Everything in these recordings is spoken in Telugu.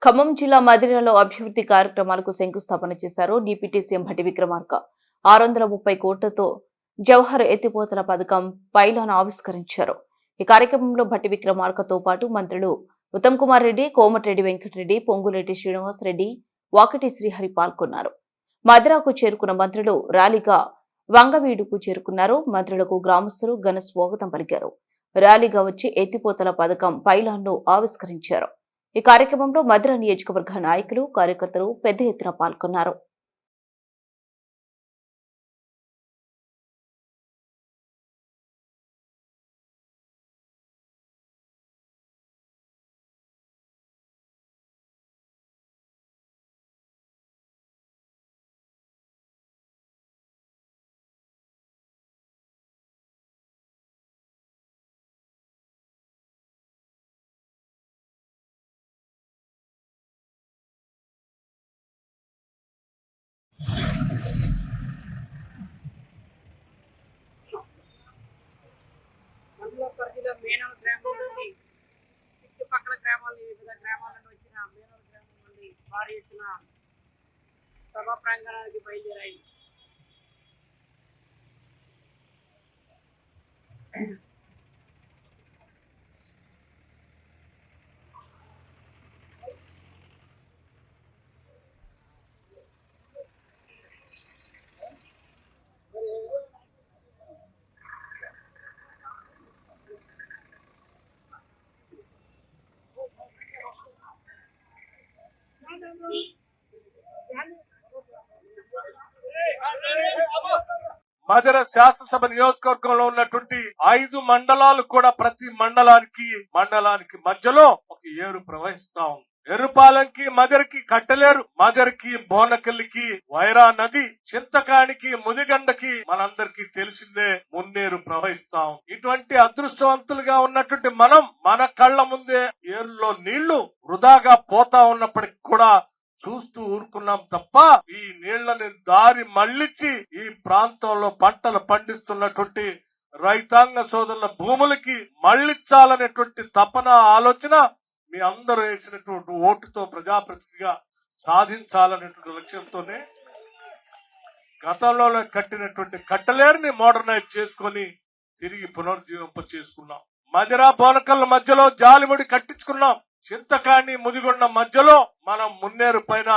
ఖమ్మం జిల్లా మదిరలో అభివృద్ధి కార్యక్రమాలకు శంకుస్థాపన చేశారు డిప్యూటీ సీఎం భట్టి విక్రమార్క. 630 కోట్లతో జవహర్ ఎత్తిపోతల పథకం పైలాన్ ఆవిష్కరించారు. ఈ కార్యక్రమంలో భట్టి విక్రమార్కతో పాటు మంత్రులు ఉత్తమ్ కుమార్ రెడ్డి, కోమటిరెడ్డి వెంకటరెడ్డి, పొంగులేటి శ్రీనివాస్ రెడ్డి, వాకటి శ్రీహరి పాల్గొన్నారు. మదిరకు చేరుకున్న మంత్రులు ర్యాలీగా వంగవీడుకు చేరుకున్నారు. మంత్రులకు గ్రామస్తులు ఘన స్వాగతం పలికారు. ర్యాలీగా వచ్చి ఎత్తిపోతల పథకం పైలాన్ను ఆవిష్కరించారు. ఈ కార్యక్రమంలో మదిర నియోజకవర్గ నాయకులు, కార్యకర్తలు పెద్ద ఎత్తున పాల్గొన్నారు. పరిధిలో మేనవ గ్రామం నుండి చుట్టుపక్కల గ్రామాలు వివిధ గ్రామాల నుండి వచ్చిన మేనవ గ్రామం నుండి భారీ ఎత్తున సభా ప్రాంగణానికి బయలుదేరాయి. మదిర శాసనసభ నియోజకవర్గంలో ఉన్నటువంటి 5 మండలాలు కూడా ప్రతి మండలానికి మధ్యలో ఒక ఏరు ప్రవహిస్తా ఉంది. ఎర్రుపాలెంకి మదిరకి కట్టలేరు, మదిరకి బోనకల్లికి వైరా నది, చింతకానికి ముదిగండకి మనందరికీ తెలిసిందే మున్నేరు ప్రవహిస్తా ఉంది. ఇటువంటి అదృష్టవంతులుగా ఉన్నటువంటి మనం మన కళ్ళ ముందే ఏరులో నీళ్లు వృధాగా పోతా ఉన్నప్పటికీ కూడా చూస్తూ ఊరుకున్నాం తప్ప ఈ నీళ్లని దారి మళ్లించి ఈ ప్రాంతంలో పంటలు పండిస్తున్నటువంటి రైతాంగ సోదరుల భూములకి మళ్లించాలనేటువంటి తపన ఆలోచన మీ అందరూ వేసినటువంటి ఓటుతో ప్రజాప్రతినిధిగా సాధించాలనేటువంటి లక్ష్యంతోనే గతంలో కట్టినటువంటి కట్టలేరుని మోడర్నైజ్ చేసుకుని తిరిగి పునర్జీవింప చేసుకున్నాం. మదిరా బోనకల్ల మధ్యలో జాలిముడి కట్టించుకున్నాం. చింతకాణి ముదిగొండ మధ్యలో మనం మున్నేరు పైన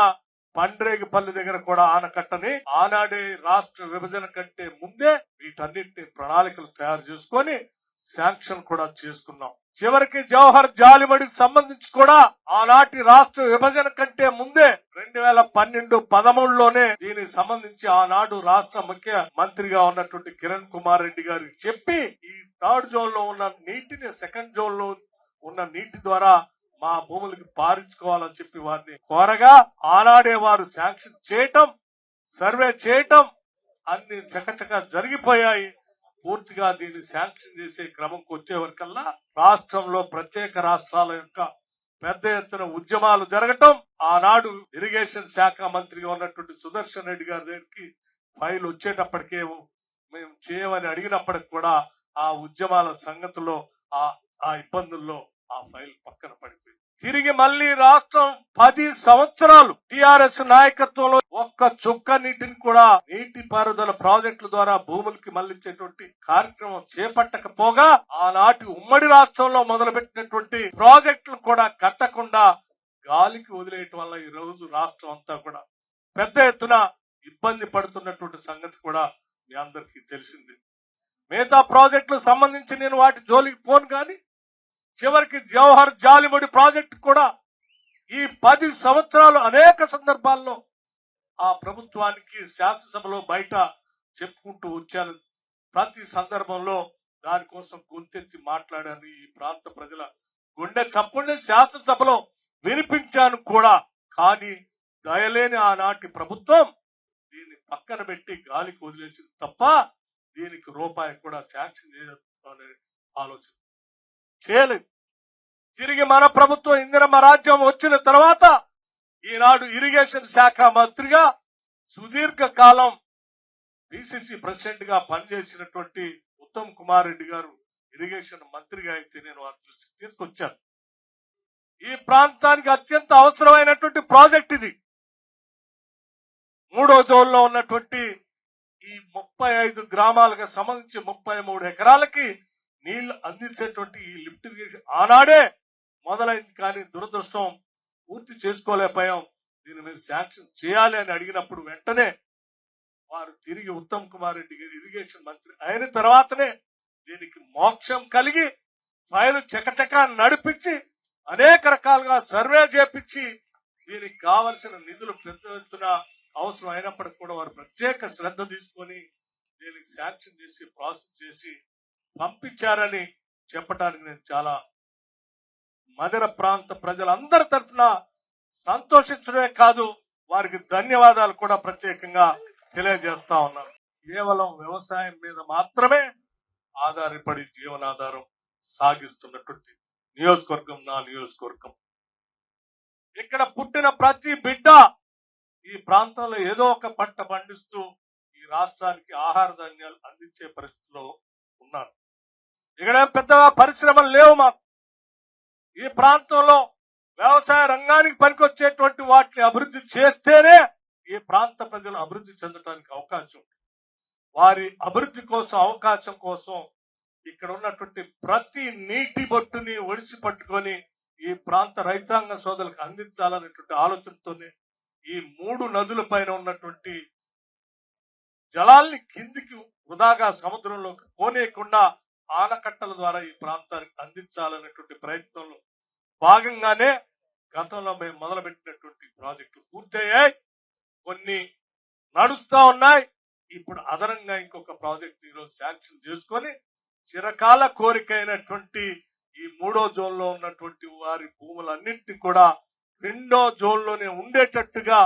పండ్రేగిపల్లి దగ్గర కూడా ఆనకట్టని ఆనాడే రాష్ట్ర విభజన కంటే ముందే వీటన్నిటిని ప్రణాళికలు తయారు చేసుకొని శాంక్షన్ కూడా చేసుకున్నాం. చివరికి జవహర్ జాలిమడికి సంబంధించి కూడా ఆనాటి రాష్ట్ర విభజన కంటే ముందే 2012-13లోనే దీనికి సంబంధించి ఆనాడు రాష్ట్ర ముఖ్యమంత్రిగా ఉన్నటువంటి కిరణ్ కుమార్ రెడ్డి గారికి చెప్పి ఈ 3rd జోన్ లో ఉన్న నీటిని 2nd జోన్ లో ఉన్న నీటి ద్వారా మా భూములకి పారించుకోవాలని చెప్పి వారిని కోరగా ఆనాడే వారు శాంక్షన్ చేయటం, సర్వే చేయటం అన్ని చకచక జరిగిపోయాయి. పూర్తిగా దీన్ని శాంక్షన్ చేసే క్రమంకి వచ్చే వరకల్లా రాష్ట్రంలో ప్రత్యేక రాష్ట్రాల యొక్క పెద్ద ఎత్తున ఉద్యమాలు జరగటం, ఆనాడు ఇరిగేషన్ శాఖ మంత్రిగా ఉన్నటువంటి సుదర్శన్ రెడ్డి గారి దగ్గరికి ఫైల్ వచ్చేటప్పటికే మేము చేయమని అడిగినప్పటికి కూడా ఆ ఉద్యమాల సంగతిలో ఆ ఇబ్బందుల్లో ఆ ఫైల్ పక్కన పడిపోయింది. తిరిగి మళ్లీ రాష్ట్రం 10 సంవత్సరాలు టిఆర్ఎస్ నాయకత్వంలో ఒక్క చుక్క నీటిని కూడా నీటి పారుదల ప్రాజెక్టుల ద్వారా భూములకి మళ్లించేటువంటి కార్యక్రమం చేపట్టకపోగా ఆనాటి ఉమ్మడి రాష్ట్రంలో మొదలుపెట్టినటువంటి ప్రాజెక్టులు కూడా కట్టకుండా గాలికి వదిలేయటం వల్ల ఈ రోజు రాష్ట్రం అంతా కూడా పెద్ద ఎత్తున ఇబ్బంది పడుతున్నటువంటి సంగతి కూడా మీ అందరికీ తెలిసింది. మిగతా ప్రాజెక్టులకు సంబంధించి నేను వాటి జోలికి పోను కానీ చివరికి జవహర్ జాలిముడి ప్రాజెక్టు కూడా ఈ 10 సంవత్సరాలు అనేక సందర్భాల్లో ఆ ప్రభుత్వానికి శాసనసభలో బయట చెప్పుకుంటూ వచ్చాను. ప్రతి సందర్భంలో దానికోసం గొంతెత్తి మాట్లాడాను. ఈ ప్రాంత ప్రజల గుండె చప్పుడిని శాసనసభలో వినిపించాను కూడా. కానీ దయలేని ఆనాటి ప్రభుత్వం దీన్ని పక్కన పెట్టి గాలికి వదిలేసింది తప్ప దీనికి రూపాయి కూడా శాంక్షన్ చేయాలనే ఆలోచన చేయలేదు. తిరిగి మన ప్రభుత్వం ఇందిరమ్మ రాజ్యం వచ్చిన తర్వాత ఈనాడు ఇరిగేషన్ శాఖ మంత్రిగా సుదీర్ఘ కాలం పిసిసి ప్రెసిడెంట్ గా పనిచేసినటువంటి ఉత్తమ్ కుమార్ రెడ్డి గారు ఇరిగేషన్ మంత్రిగా అయితే నేను వారి దృష్టికి తీసుకొచ్చాను. ఈ ప్రాంతానికి అత్యంత అవసరమైనటువంటి ప్రాజెక్ట్ ఇది. 3వ జోన్లో ఉన్నటువంటి ఈ 35 గ్రామాలకు సంబంధించి 33 ఎకరాలకి నీళ్లు అందించేటువంటి ఈ లిఫ్ట్ ఇరిగేషన్ ఆనాడే మొదలైంది, కానీ దురదృష్టం పూర్తి చేసుకోలేకపోయాం. దీని మీద శాంక్షన్ చేయాలి అని అడిగినప్పుడు వెంటనే వారు తిరిగి ఉత్తమ్ కుమార్ రెడ్డి గారు ఇరిగేషన్ మంత్రి అయిన తర్వాతనే దీనికి మోక్షం కలిగి ఫైలు చకచకా నడిపించి అనేక రకాలుగా సర్వే చేపించి దీనికి కావలసిన నిధులు పెద్ద ఎత్తున అవసరం అయినప్పటికీ కూడా వారు ప్రత్యేక శ్రద్ధ తీసుకొని దీనికి శాంక్షన్ చేసి ప్రాసెస్ చేసి పంపించారని చెప్పడానికి నేను చాలా మదర ప్రాంత ప్రజలందరి తరఫున సంతోషించడమే కాదు, వారికి ధన్యవాదాలు కూడా ప్రత్యేకంగా తెలియజేస్తా ఉన్నాను. కేవలం వ్యవసాయం మీద మాత్రమే ఆధారపడి జీవనాధారం సాగిస్తున్నటువంటి నియోజకవర్గం నా నియోజకవర్గం. ఇక్కడ పుట్టిన ప్రతి బిడ్డ ఈ ప్రాంతంలో ఏదో ఒక పంట పండిస్తూ ఈ రాష్ట్రానికి ఆహార ధాన్యాలు అందించే పరిస్థితిలో ఉన్నారు. ఇక్కడ పెద్దగా పరిశ్రమలు లేవు మాకు. ఈ ప్రాంతంలో వ్యవసాయ రంగానికి పనికొచ్చేటువంటి వాటిని అభివృద్ధి చేస్తేనే ఈ ప్రాంత ప్రజలు అభివృద్ధి చెందడానికి అవకాశం ఉంది. వారి అభివృద్ధి కోసం అవకాశం కోసం ఇక్కడ ఉన్నటువంటి ప్రతి నీటి బొట్టుని ఒడిసి పట్టుకొని ఈ ప్రాంత రైతాంగ సోదరులకు అందించాలనేటువంటి ఆలోచనతోనే ఈ 3 నదుల పైన ఉన్నటువంటి జలాల్ని కిందికి వృధాగా సముద్రంలోకి పోనీయకుండా ఆనకట్టల ద్వారా ఈ ప్రాంతానికి అందించాలనేటువంటి ప్రయత్నంలో భాగంగానే గతంలో మేము మొదలుపెట్టినటువంటి ప్రాజెక్టులు పూర్తయ్యాయి, కొన్ని నడుస్తా ఉన్నాయి. ఇప్పుడు అదనంగా ఇంకొక ప్రాజెక్ట్ ఈరోజు శాంక్షన్ చేసుకొని చిరకాల కోరికైనటువంటి ఈ 3వ జోన్లో ఉన్నటువంటి వారి భూములన్నింటినీ కూడా 2వ జోన్లోనే ఉండేటట్టుగా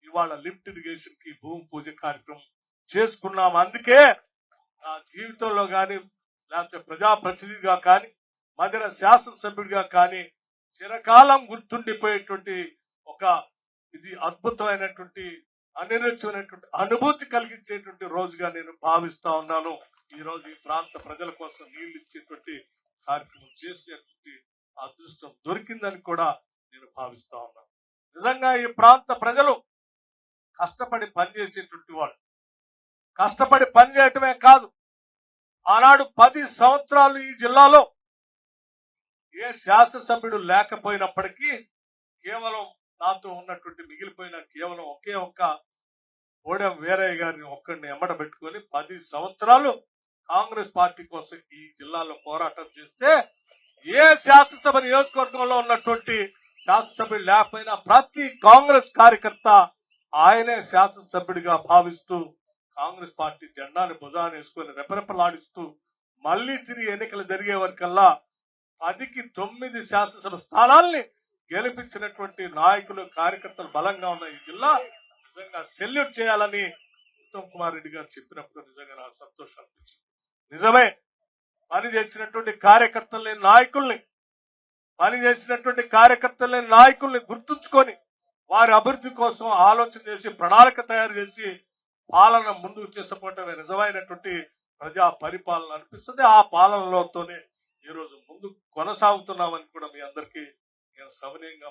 ఇవాళ లిఫ్ట్ ఇరిగేషన్ కి భూమి పూజ కార్యక్రమం చేసుకున్నాం. అందుకే నా జీవితంలో కానీ లేకపోతే ప్రజాప్రతినిధిగా కానీ మధ్య శాసనసభ్యుడిగా కానీ చిరకాలం గుర్తుండిపోయేటువంటి ఒక ఇది అద్భుతమైనటువంటి అనిర్వచమైనటువంటి అనుభూతి కలిగించేటువంటి రోజుగా నేను భావిస్తా ఉన్నాను. ఈ రోజు ఈ ప్రాంత ప్రజల కోసం నీళ్లు ఇచ్చేటువంటి కార్యక్రమం చేసేటువంటి అదృష్టం దొరికిందని కూడా నేను భావిస్తా ఉన్నాను. నిజంగా ఈ ప్రాంత ప్రజలు కష్టపడి పనిచేసేటువంటి వాళ్ళు, కష్టపడి పనిచేయటమే కాదు, ఆనాడు 10 సంవత్సరాలు ఈ జిల్లాలో ఏ శాసనసభ్యుడు లేకపోయినప్పటికీ కేవలం నాతో ఉన్నటువంటి మిగిలిపోయిన కేవలం ఒకే ఒక్క ఓడెం వీరయ్య గారిని ఒక్కడిని ఎమ్మట పెట్టుకొని 10 సంవత్సరాలు కాంగ్రెస్ పార్టీ కోసం ఈ జిల్లాలో పోరాటం చేస్తే ఏ శాసనసభ నియోజకవర్గంలో ఉన్నటువంటి శాసనసభ్యుడు లేకపోయినా ప్రతి కాంగ్రెస్ కార్యకర్త ఆయనే శాసనసభ్యుడిగా భావిస్తూ కాంగ్రెస్ పార్టీ జెండాని భుజాన్ని వేసుకొని రెపరెపలాడిస్తూ మళ్లీ తిరిగి ఎన్నికలు జరిగే వరకల్లా 10కి 9 శాసనసభ స్థానాల్ని గెలిపించినటువంటి నాయకులు కార్యకర్తలు బలంగా ఉన్న ఈ జిల్లా నిజంగా సెల్యూట్ చేయాలని ఉత్తమ్ కుమార్ రెడ్డి గారు చెప్పినప్పుడు నిజంగా నాకు సంతోషం అనిపించింది. నిజమే, పని చేసినటువంటి కార్యకర్తల్ని నాయకుల్ని గుర్తుంచుకొని వారి అభివృద్ధి కోసం ఆలోచన చేసి ప్రణాళిక తయారు చేసి పాలన ముందుకు చేసుకోవటమే నిజమైనటువంటి ప్రజా పరిపాలన అనిపిస్తుంది. ఆ పాలనలోతోనే ఈ రోజు ముందు కొనసాగుతున్నామని కూడా మీ అందరికీ నేను సవినయంగా